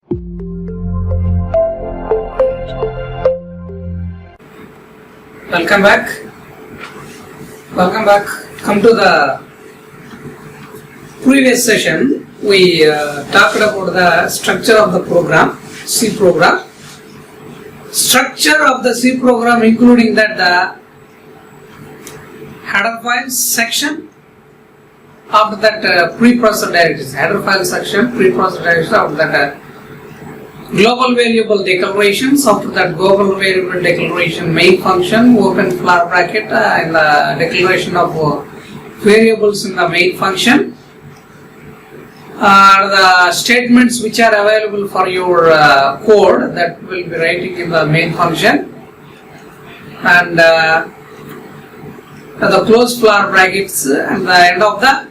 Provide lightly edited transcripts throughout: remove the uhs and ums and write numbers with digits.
Welcome back. Come to the previous session. We talked about the structure of the program, C program. Structure of the C program including that the header file section, after that preprocessor directives, header file section, preprocessor directives, after that global variable declarations, after that global variable declaration main function, open flower bracket and the declaration of variables in the main function, the statements which are available for your code that will be writing in the main function, and the close flower brackets and the end of the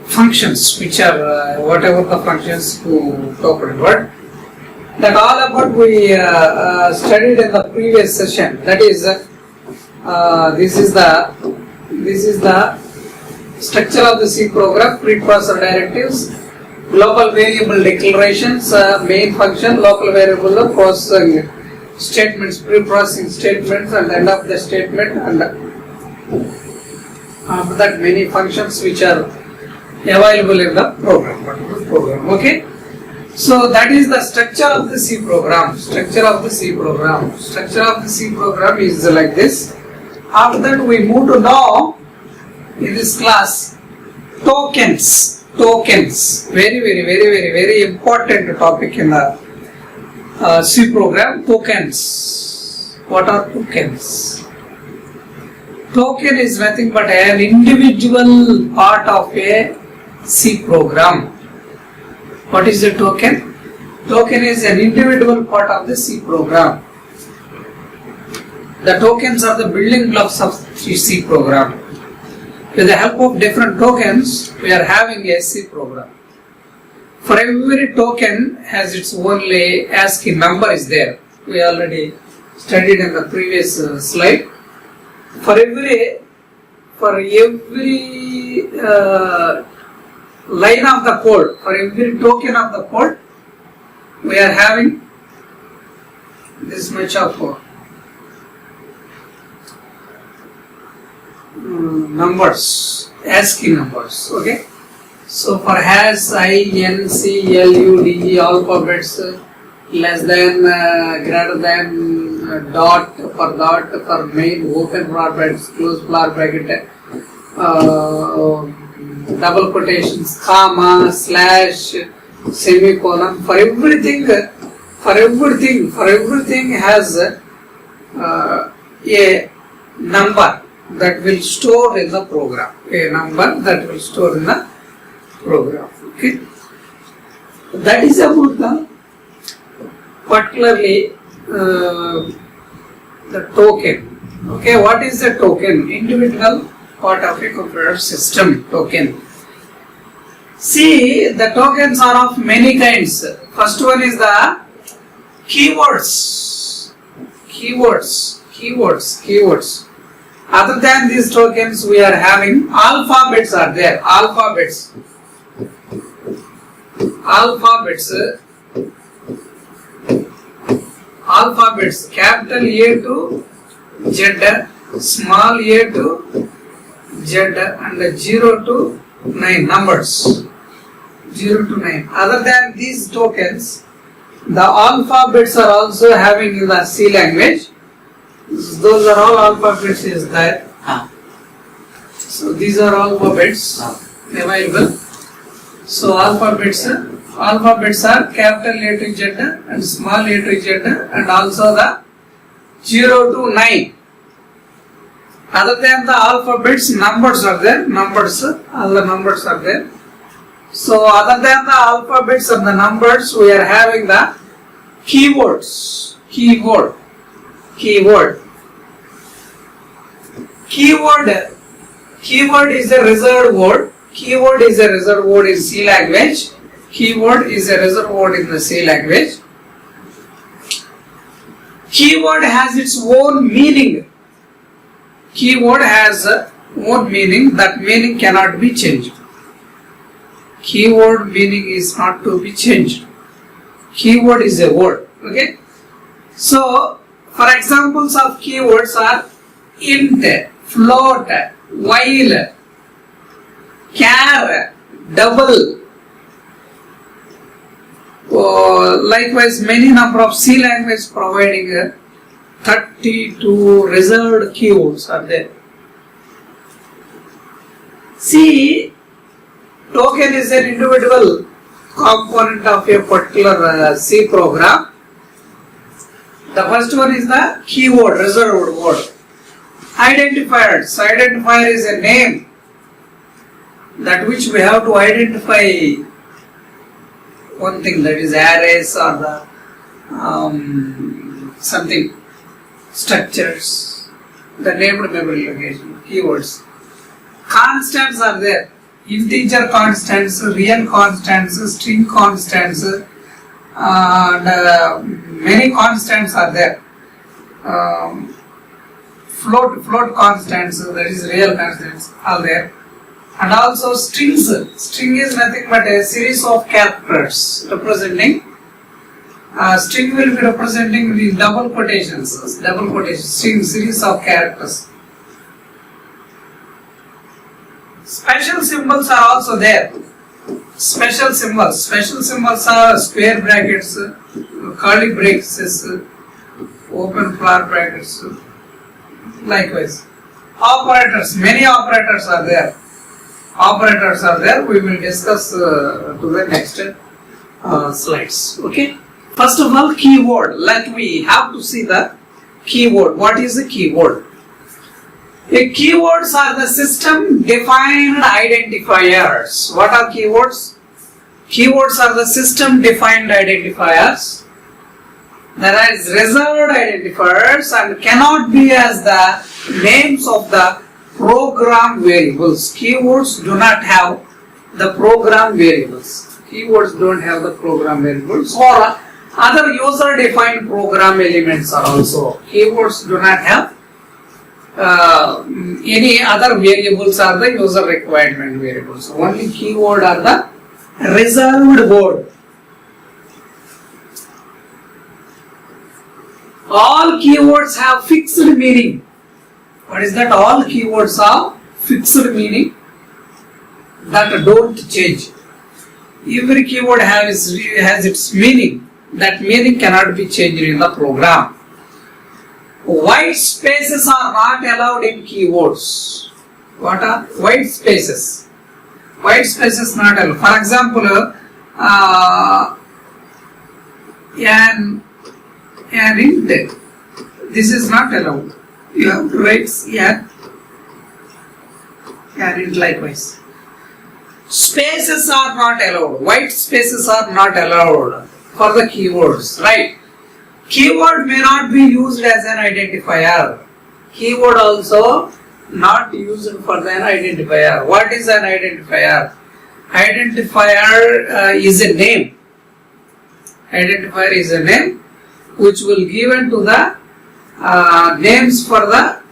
functions, which are whatever the functions to talk about. That all about we studied in the previous session. That is, this is the structure of the C program, preprocessor directives, global variable declarations, main function, local variable processing statements, pre-processing statements, and end of the statement, and after that many functions which are available in the program. Okay, so that is the structure of the C program. Structure of the C program is like this. After that, we move to now in this class tokens. Very important topic in the C program. Tokens. What are tokens? Token is nothing but an individual part of a C program. What is the token? Token is an individual part of the C program. The tokens are the building blocks of C program. With the help of different tokens, we are having a C program. For every token has its own ASCII number is there. We already studied in the previous slide. For every line of the code, for every token of the code, we are having this much of numbers, ASCII numbers. Okay. So for has, I, N, C, L, U, D, E, alphabets less than, greater than, dot, for main, open flower brackets, close flower bracket, double quotations, comma, slash, semicolon. For everything has a number that will store in the program. A number that will store in the program. Okay. That is about the particularly the token. Okay, what is the token? Individual part of a computer system. Token. See, the tokens are of many kinds. First one is the keywords. Other than these tokens, we are having alphabets are there. Alphabets. Capital A to Z, small a to Z, and 0 to 9 numbers. 0 to 9. Other than these tokens, the alphabets are also having in the C language. Those are all alphabets is there. So these are alphabets available. So alphabets are capital A to Z and small a to Z, and also the 0 to 9. Other than the alphabets, numbers are there. All the numbers are there. So other than the alphabets and the numbers, we are having the keywords. Keyword. Keyword is a reserved word. Keyword is a reserved word in C language. Keyword is a reserved word in the C language. Keyword has its own meaning. Keyword has own meaning. That meaning cannot be changed. Keyword meaning is not to be changed. Keyword is a word. Okay. So, for examples of keywords are int, float, while, char, double. Likewise, many number of C language providing 32 reserved keywords are there. C token is an individual component of a particular C program. The first one is the keyword, reserved word. Identifiers. Identifier is a name that which we have to identify one thing, that is arrays or the something structures, the named memory location, keywords. Constants are there. Integer constants, real constants, string constants, and many constants are there. Float constants, that is real constants, are there. And also strings. String is nothing but a series of characters representing. String will be representing the double quotations, string series of characters. Special symbols are also there. Special symbols are square brackets, curly braces, open flower brackets. Likewise, operators. Many operators are there. We will discuss to the next slides. Okay. First of all, keyword. We have to see the keyword. What is a keyword? Keywords are the system-defined identifiers. What are keywords? Keywords are the system-defined identifiers. There is reserved identifiers and cannot be as the names of the program variables. Keywords do not have the program variables. Keywords don't have the program variables, or other user-defined program elements are also. Keywords do not have any other variables are the user requirement variables. Only keyword are the reserved word. All keywords have fixed meaning. What is that? All keywords have fixed meaning that don't change. Every keyword has its meaning. That meaning cannot be changed in the program. White spaces are not allowed in keywords. What are white spaces? White spaces not allowed. For example, an int. This is not allowed. You have to write an int likewise. Spaces are not allowed. White spaces are not allowed for the keywords, right? Keyword may not be used as an identifier. Keyword also not used for an identifier. What is an identifier? Identifier is a name. Identifier is a name which will given to the names for the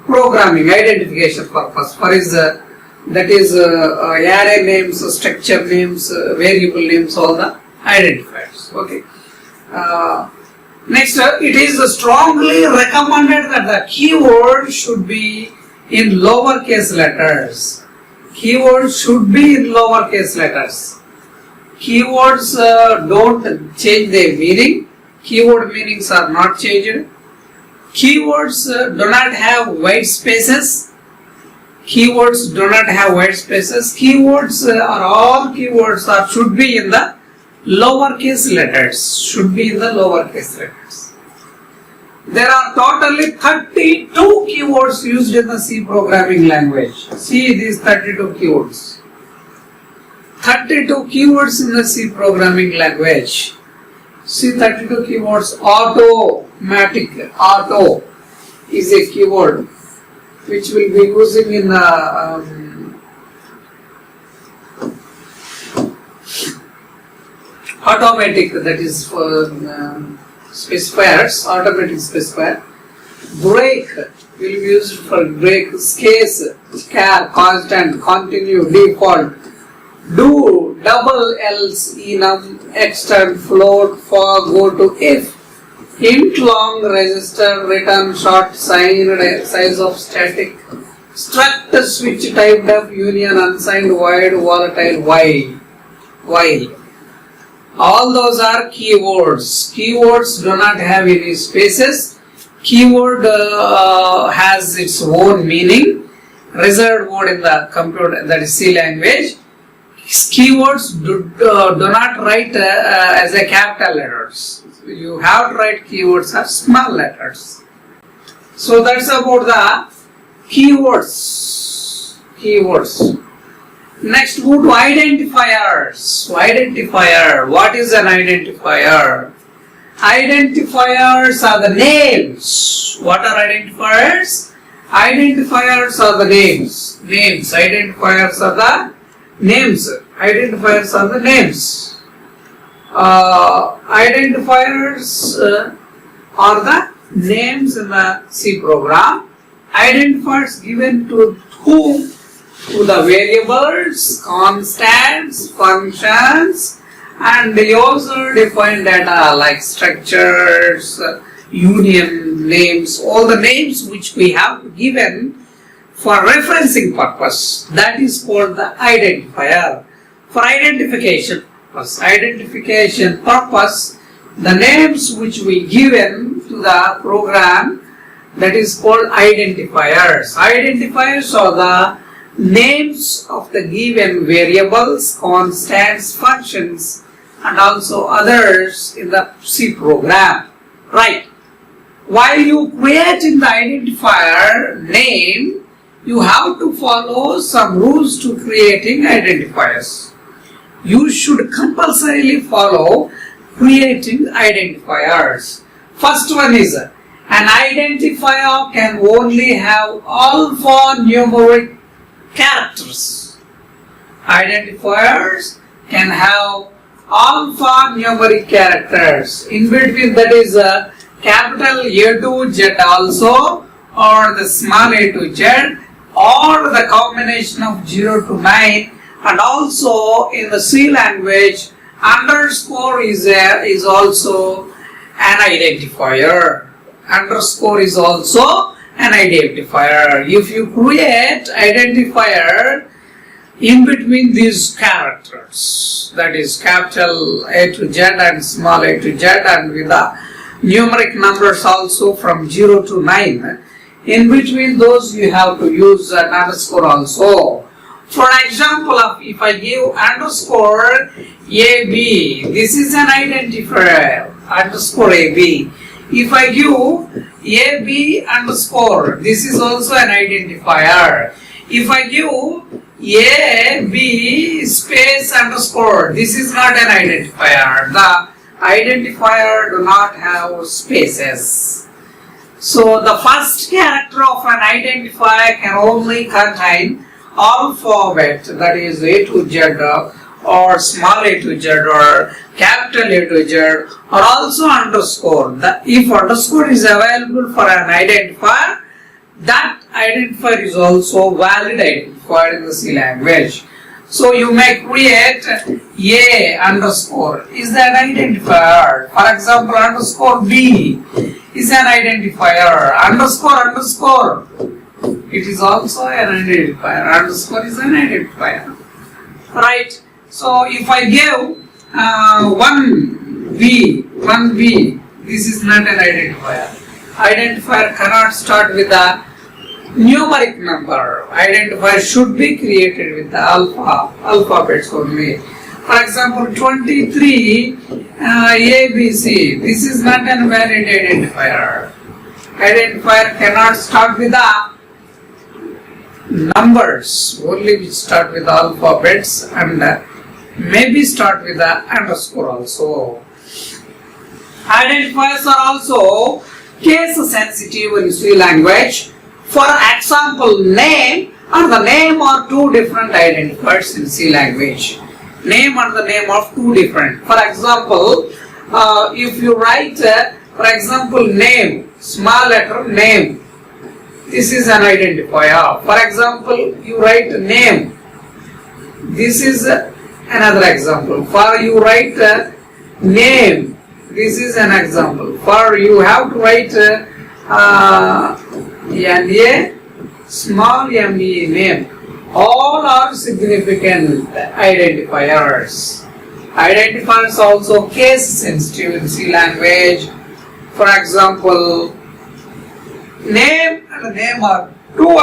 programming identification purpose. That is array names, structure names, variable names, all the identifiers. Okay. Next, it is strongly recommended that the keyword should be in lowercase letters. Keywords should be in lowercase letters. Keywords don't change their meaning. Keyword meanings are not changed. Keywords do not have white spaces. Keywords do not have white spaces. Keywords should be in the lowercase letters. Should be in the lowercase letters. There are totally 32 keywords used in the C programming language. See these 32 keywords. 32 keywords in the C programming language. See 32 keywords. Automatic. Auto is a keyword which will be using in automatic, that is for specifiers, automatic specifier. Break will be used for break, case, char, constant, continue, default. Do double else enum extend float for go to if int long register return short size of static struct switch type def union unsigned void volatile while. All those are keywords. Keywords do not have any spaces. Keyword has its own meaning, reserved word in the computer, that is C language. Keywords do not write as a capital letters. You have to write keywords as small letters. So that's about the keywords. Next, go to identifiers. So identifier, what is an identifier? Identifiers are the names. What are identifiers? Identifiers are the names. Identifiers are the names. Identifiers are the names. Identifiers are the names in the C program. Identifiers given to whom? To the variables, constants, functions, and they also define data like structures, union names, all the names which we have given for referencing purpose. That is called the identifier. For identification purpose, the names which we given to the program, that is called identifiers. Identifiers are the names of the given variables, constants, functions, and also others in the C program. Right. While you creating the identifier name, you have to follow some rules to creating identifiers. You should compulsorily follow creating identifiers. First one is an identifier can only have alphanumeric characters. Identifiers can have alphanumeric characters. In between, that is a capital A to Z also, or the small a to z, or the combination of 0 to 9, and also in the C language, underscore is also an identifier. Underscore is also an identifier. If you create identifier in between these characters, that is capital A to Z and small a to z, and with the numeric numbers also from 0 to 9, in between those you have to use an underscore also. For example, if I give underscore AB, this is an identifier, underscore AB. If I give AB underscore, this is also an identifier. If I give AB space underscore, this is not an identifier. The identifier do not have spaces. So the first character of an identifier can only contain alphabet, that is A to Z, or small a to z, or capital A to z, or also underscore. If underscore is available for an identifier, that identifier is also valid identifier in the C language. So you may create A underscore is an identifier. For example, underscore B is an identifier. Underscore it is also an identifier. Underscore is an identifier. Right. So if I give 1B, this is not an identifier. Identifier cannot start with a numeric number. Identifier should be created with the alphabets only. For example, 23 ABC. This is not a valid identifier. Identifier cannot start with the numbers, only which start with alphabets, and maybe start with the underscore also. Identifiers are also case sensitive in C language. For example, name and the name are two different identifiers in C language. Name and the name are two different. For example, if you write, for example, name, small letter name, this is an identifier. For example, you write name, this is Another example. For you write name. This is an example. For you have to write N-A, small m-e, name. All are significant identifiers. Identifiers also case sensitive in C language. For example, name and name are two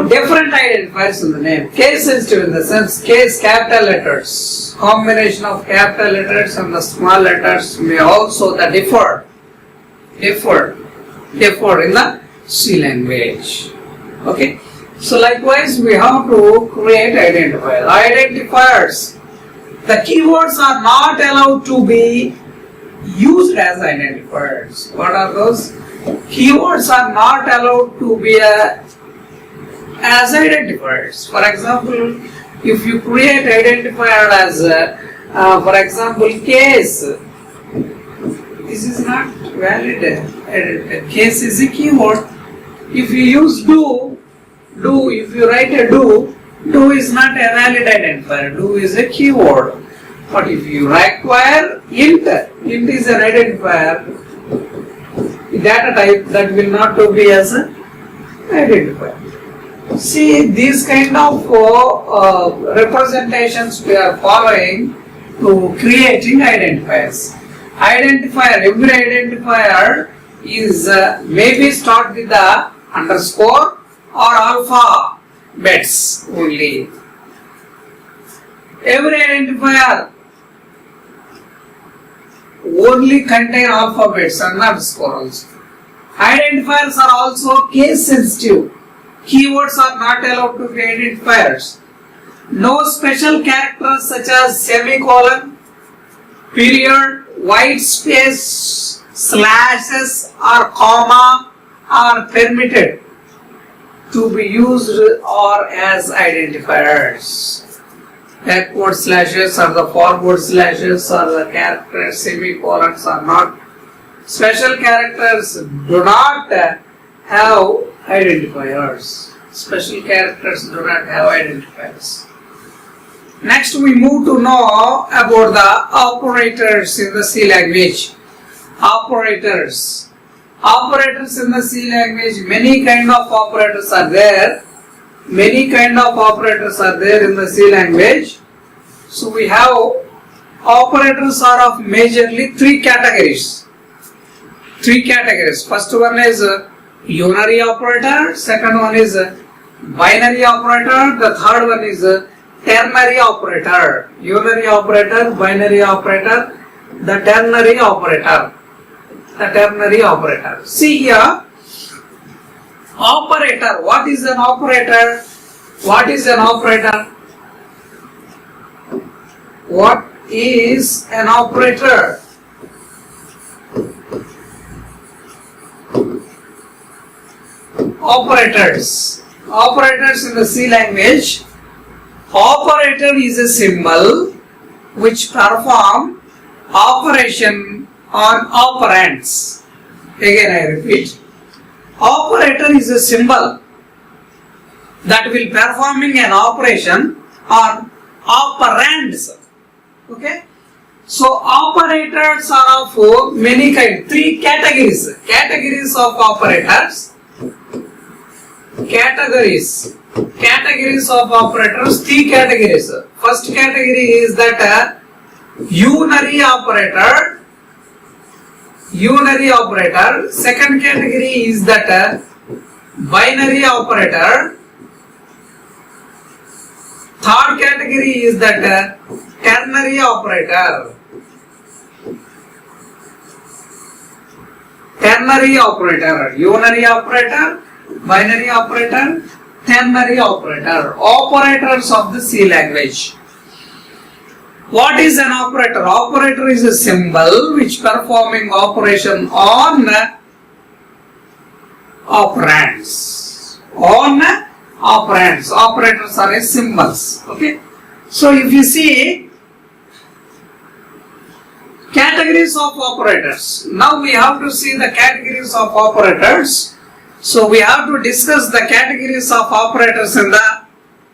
different identifiers in the name. Case sensitive in the sense case capital letters. Combination of capital letters and the small letters may also differ in the C language. Okay. So likewise we have to create identifiers. Identifiers. The keywords are not allowed to be used as identifiers. What are those? Keywords are not allowed to be as identifiers. For example, if you create identifier as for example case, this is not valid. Case is a keyword. If you use do, if you write a do is not a valid identifier. Do is a keyword. But if you require int is an identifier, data type that will not be as an identifier. See, these kind of representations we are following to creating identifiers. Every identifier is maybe start with the underscore or alpha bits only. Every identifier only contain alphabets and underscore also. Identifiers are also case sensitive. Keywords are not allowed to be identifiers. No special characters such as semicolon, period, white space, slashes or comma are permitted to be used or as identifiers. Backward slashes or the forward slashes or the characters, semicolons are not. Special characters do not have identifiers. Special characters do not have identifiers. Next we move to know about the operators in the C language. Operators. Operators in the C language, many kind of operators are there. Many kind of operators are there in the C language. So we have operators are of majorly three categories. First one is unary operator, second one is binary operator, the third one is ternary operator. Unary operator, binary operator, the ternary operator. See here, operator. What is an operator? What is an operator? What is an operator? Operators. Operators in the C language. Operator is a symbol which perform operation on operands. Again I repeat. Operator is a symbol that will performing an operation on operands. Okay. So operators are of many kinds. Three categories. Categories of operators. Categories of operators. Three categories. First category is that unary operator. Second category is that binary operator. Third category is that ternary operator. Unary operator, binary operator, ternary operator. Operators of the C language. What is an operator? Operator is a symbol which performing operation on operands. Operators are symbols. Okay. So if you see categories of operators. Now we have to see the categories of operators. So we have to discuss the categories of operators in the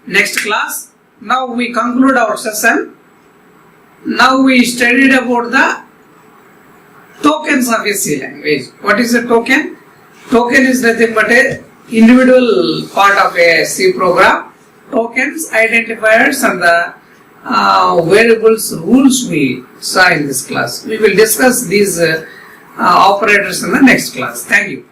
next class. now we conclude our session. Now we studied about the tokens of a C language. What is a token? Token is nothing but a individual part of a C program. Tokens, identifiers and the variables rules we saw in this class. We will discuss these operators in the next class. Thank you.